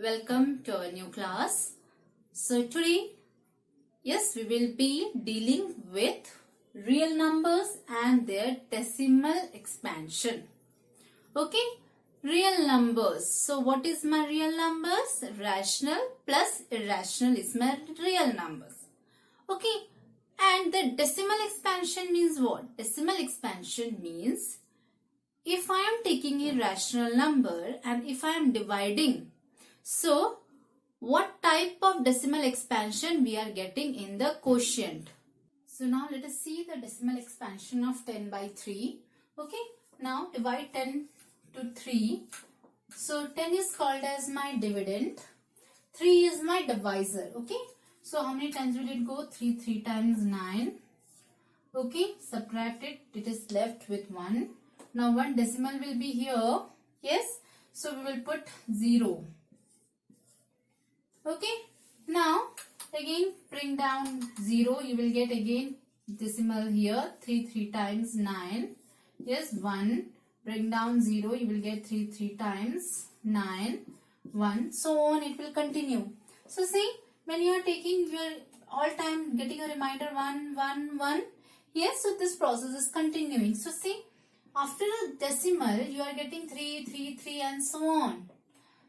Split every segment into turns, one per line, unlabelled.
Welcome to our new class. So today, yes, we will be dealing with real numbers and their decimal expansion. Okay, real numbers. So what is my real numbers? Rational plus irrational is my real numbers. Okay, and the decimal expansion means what? Decimal expansion means if I am taking a rational number and if I am dividing, so what type of decimal expansion we are getting in the quotient? So now let us see the decimal expansion of 10 by 3. Okay, now divide 10 to 3. So 10 is called as my dividend, 3 is my divisor. Okay, so how many times will it go? 3 times 9. Okay, subtract it, it is left with 1. Now one decimal will be here. Yes, so we will put 0. Okay, now again bring down 0, you will get again decimal here, 3 times 9. Yes, 1, bring down 0, you will get 3 times 9, 1, so on it will continue. So see, when you are taking your all time getting a reminder 1, 1, 1, yes, so this process is continuing. So see, after a decimal you are getting 3 and so on,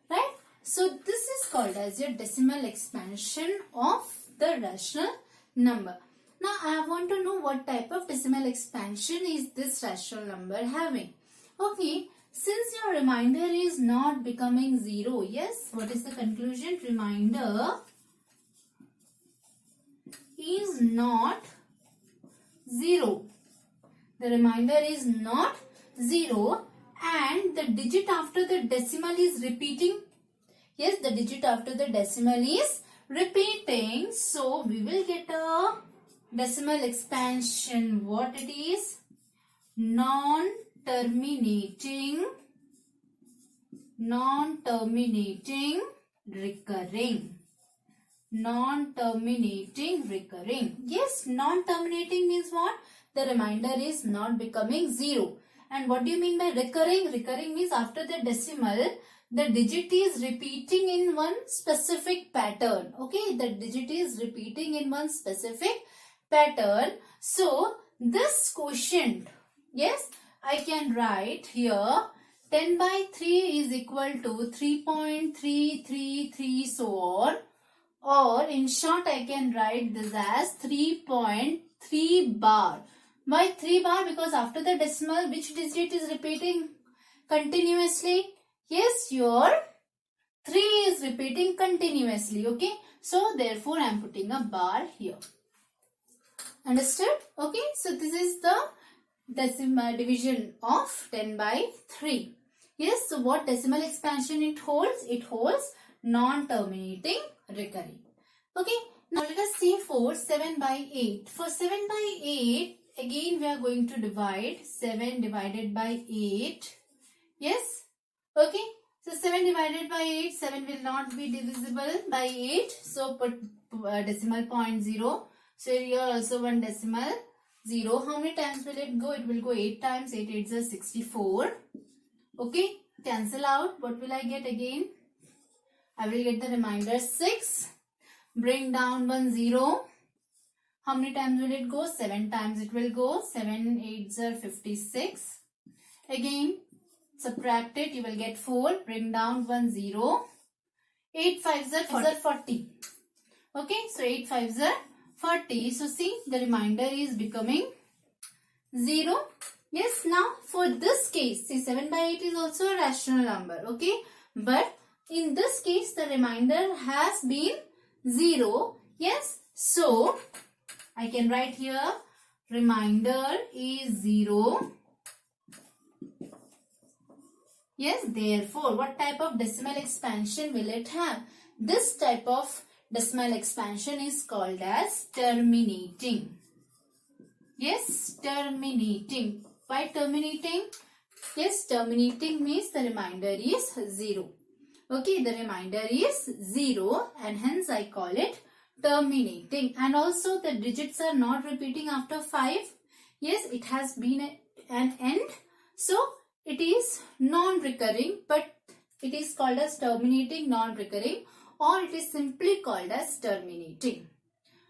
right? So this is called as your decimal expansion of the rational number. Now I want to know what type of decimal expansion is this rational number having. Okay, since your remainder is not becoming 0, yes, what is the conclusion? Remainder is not 0. The remainder is not 0 and the digit after the decimal is repeating. Yes, the digit after the decimal is repeating. So we will get a decimal expansion. What it is? Non-terminating, recurring. Non-terminating, recurring. Yes, non-terminating means what? The remainder is not becoming 0. And what do you mean by recurring? Recurring means after the decimal, the digit is repeating in one specific pattern. Okay, the digit is repeating in one specific pattern. So this quotient, yes, I can write here 10 by 3 is equal to 3.333 so on. Or in short, I can write this as 3.3 bar. Why 3 bar? Because after the decimal, which digit is repeating continuously? Yes, your 3 is repeating continuously. Okay, so therefore I am putting a bar here. Understood? Okay, so this is the decimal division of 10 by 3. Yes, so what decimal expansion it holds? It holds non-terminating recurring. Okay, now let us see for 7 by 8. For 7 by 8, again we are going to divide 7 divided by 8. Yes. Okay, so 7 divided by 8, 7 will not be divisible by 8. So put decimal point 0. So here also one decimal 0. How many times will it go? It will go 8 times. 8 8 is 64. Okay, cancel out. What will I get again? I will get the remainder 6. Bring down 1 0. How many times will it go? 7 times it will go. 7 8 are 56. Again, subtract it, you will get 4. Bring down 1 0. 8 5s are 40. Okay, so 8 5s are 40. So see, the remainder is becoming 0. Yes, now for this case, see 7 by 8 is also a rational number. Okay, but in this case, the remainder has been 0. Yes, so I can write here remainder is 0. Yes, therefore, what type of decimal expansion will it have? This type of decimal expansion is called as terminating. Yes, terminating. Why terminating? Yes, terminating means the remainder is 0. Okay, the remainder is 0 and hence I call it terminating. And also the digits are not repeating after 5. Yes, it has been an end. So it is non-recurring, but It is called as terminating non-recurring, or it is simply called as terminating.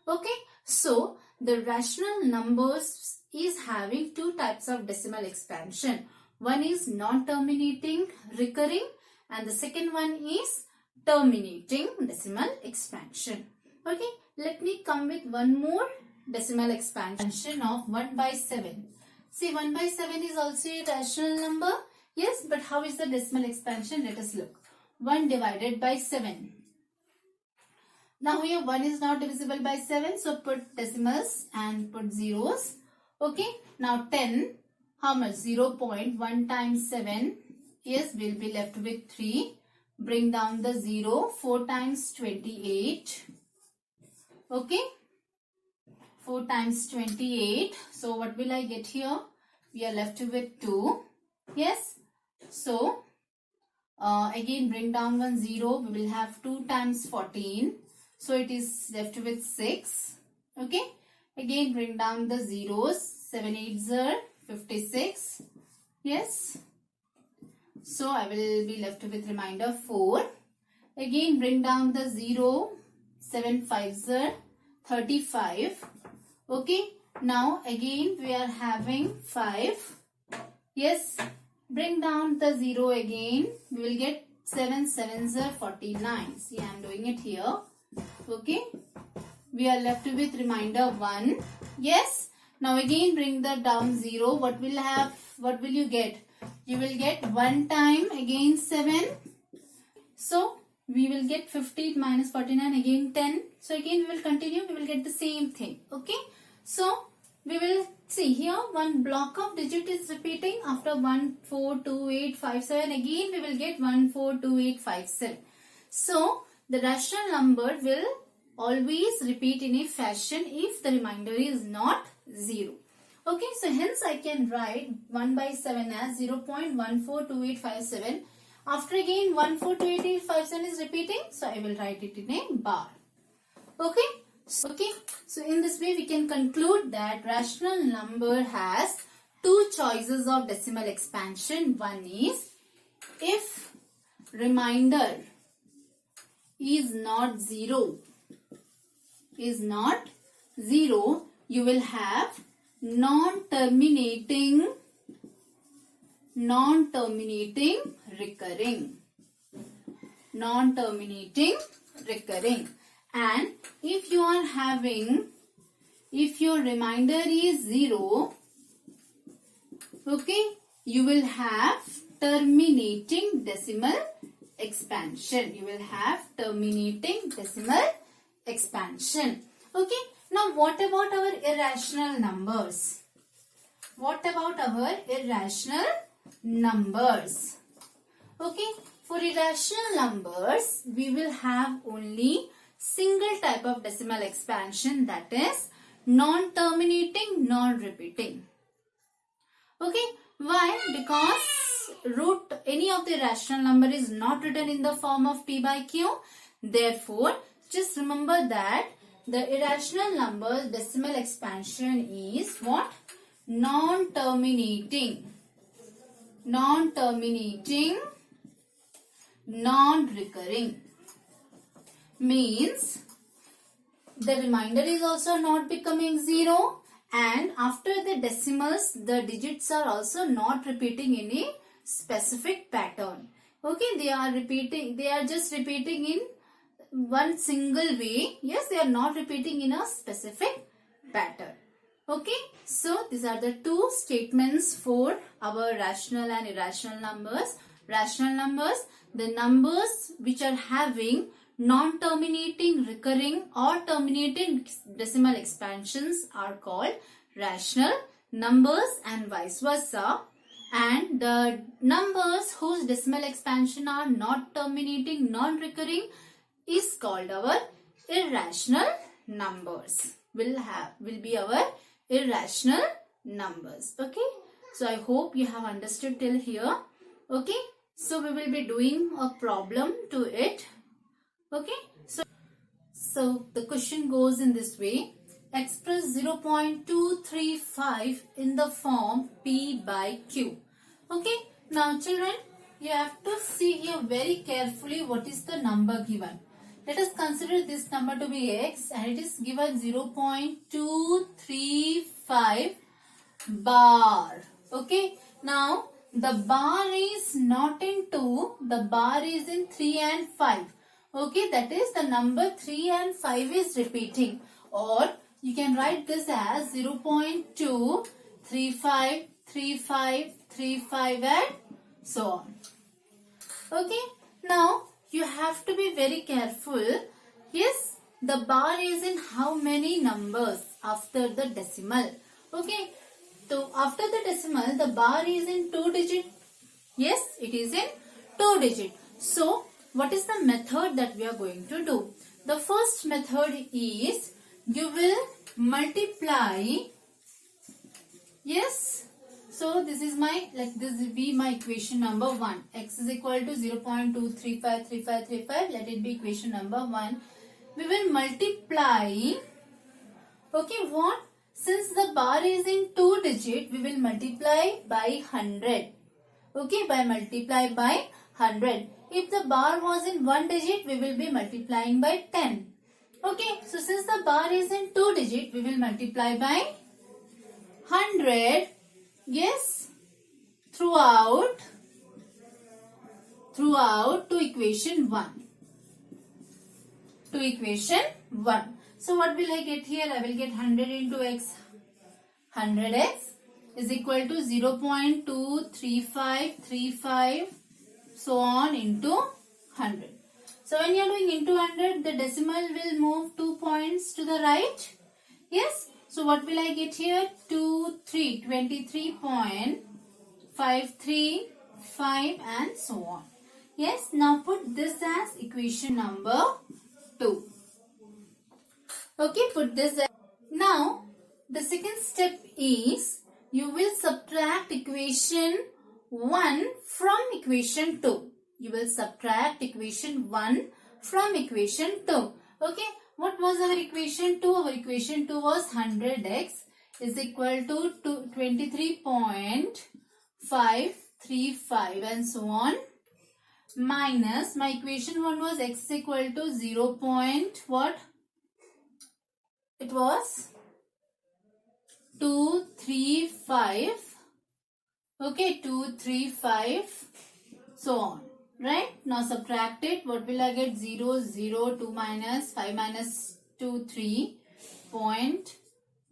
Okay, so the rational numbers is having two types of decimal expansion. One is non-terminating recurring and the second one is terminating decimal expansion. Okay, let me come with one more decimal expansion of 1 by 7. See, 1 by 7 is also a rational number. Yes, but how is the decimal expansion? Let us look. 1 divided by 7. Now here 1 is not divisible by 7, so put decimals and put zeros. Okay, now 10, how much? 0.1 times 7. Yes, we'll be left with 3. Bring down the 0. 4 times 28. Okay, 4 times 28. So what will I get here? We are left with 2. Yes, so again bring down one 0. We will have 2 times 14. So it is left with 6. Okay, again bring down the zeros. 7 8s are 56. Yes, so I will be left with remainder 4. Again bring down the 0. 7 5s are 35. Okay, now again we are having 5. Yes, bring down the 0 again. We will get 7 7s are 49. See, I am doing it here. Okay, we are left with remainder 1. Yes, now again bring the down 0. What will you get? You will get 1 time again 7. So we will get 50 minus 49 again 10. So again we will continue. We will get the same thing. Okay, so we will see here one block of digit is repeating after 1 4 2 8 5 7. Again we will get 1 4 2 8 5 7. So the rational number will always repeat in a fashion if the remainder is not 0. Okay, so hence I can write 1 by 7 as 0.142857. After again 1428857 is repeating, so I will write it in a bar. Okay, so in this way we can conclude that rational number has two choices of decimal expansion. One is if remainder is not 0, you will have non-terminating recurring. And if your remainder is 0, okay, you will have terminating decimal expansion. Okay, now what about our irrational numbers? Okay, for irrational numbers, we will have only single type of decimal expansion, that is non-terminating, non-repeating. Okay, why? Because any of the rational number is not written in the form of p by q. Therefore, just remember that the irrational number decimal expansion is what? Non-terminating, non-recurring. Means the remainder is also not becoming 0, and after the decimals the digits are also not repeating in a specific pattern. Okay, they are just repeating in one single way. Yes, they are not repeating in a specific pattern. Okay, so these are the two statements for our rational and irrational numbers. Rational numbers, the numbers which are having non-terminating recurring or terminating decimal expansions are called rational numbers, and vice versa. And the numbers whose decimal expansion are not terminating, non-recurring is called our irrational numbers. Will be our irrational numbers. Okay, so I hope you have understood till here. Okay, so we will be doing a problem to it. Okay, so the question goes in this way: express 0.235 in the form p by q. Okay, now children, you have to see here very carefully what is the number given. Let us consider this number to be x and it is given 0.235 bar. Okay. Now the bar is not in 2, the bar is in 3 and 5. Okay, that is the number 3 and 5 is repeating, or you can write this as 0.2, 35, 35, 35 and so on. Okay, now you have to be very careful. Yes, the bar is in how many numbers after the decimal? Okay, so after the decimal, the bar is in 2 digit. Yes, it is in 2 digit. So, what is the method that we are going to do? The first method is you will multiply. Yes. So, this is my, let this be my equation number 1. X is equal to 0.2353535. Let it be equation number 1. We will multiply. Okay, what? Since the bar is in 2 digit, we will multiply by 100. Okay, by multiply by 100. If the bar was in 1 digit, we will be multiplying by 10. Okay, so since the bar is in 2 digit, we will multiply by 100. Yes, throughout to equation 1. To equation 1. So what will I get here? I will get 100 into x. 100x is equal to 0.23535 so on into 100. So when you are doing into 100, the decimal will move 2 points to the right. Yes. So what will I get here? 23.535 and so on. Yes. Now put this as equation number 2. Okay. Put this as. Now the second step is you will subtract equation 1 from equation 2. You will subtract equation 1 from equation 2. Okay. What was our equation 2? Our equation 2 was 100x is equal to 23.535 and so on. Minus my equation 1 was x is equal to 0. What? It was 235. Okay, 235 so on. Right? Now subtract it. What will I get? 0, 0, 2 minus 5 minus 2,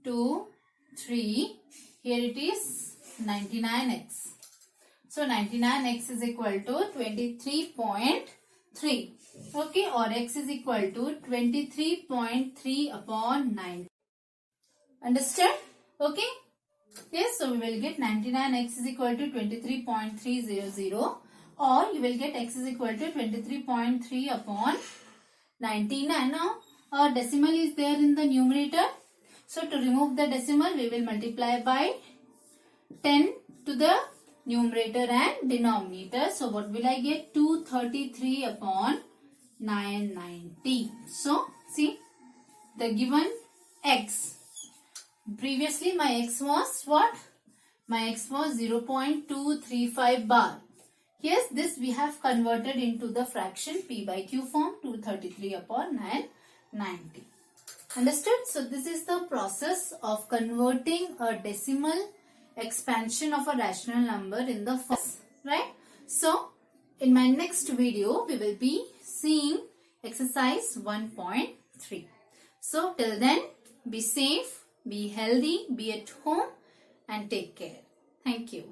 3.23. Here it is 99x. So 99x is equal to 23.3. Okay, or x is equal to 23.3 upon 9. Understand? Okay. Yes, so we will get 99x is equal to 23.300, or you will get x is equal to 23.3 upon 99. Now our decimal is there in the numerator. So to remove the decimal, we will multiply by 10 to the numerator and denominator. So what will I get? 233 upon 990. So see the given x. Previously my x was what? My x was 0.235 bar. Yes, this we have converted into the fraction p by q form, 233 upon 990. Understood? So this is the process of converting a decimal expansion of a rational number in the first, right? So in my next video, we will be seeing exercise 1.3. So till then, be safe, be healthy, be at home and take care. Thank you.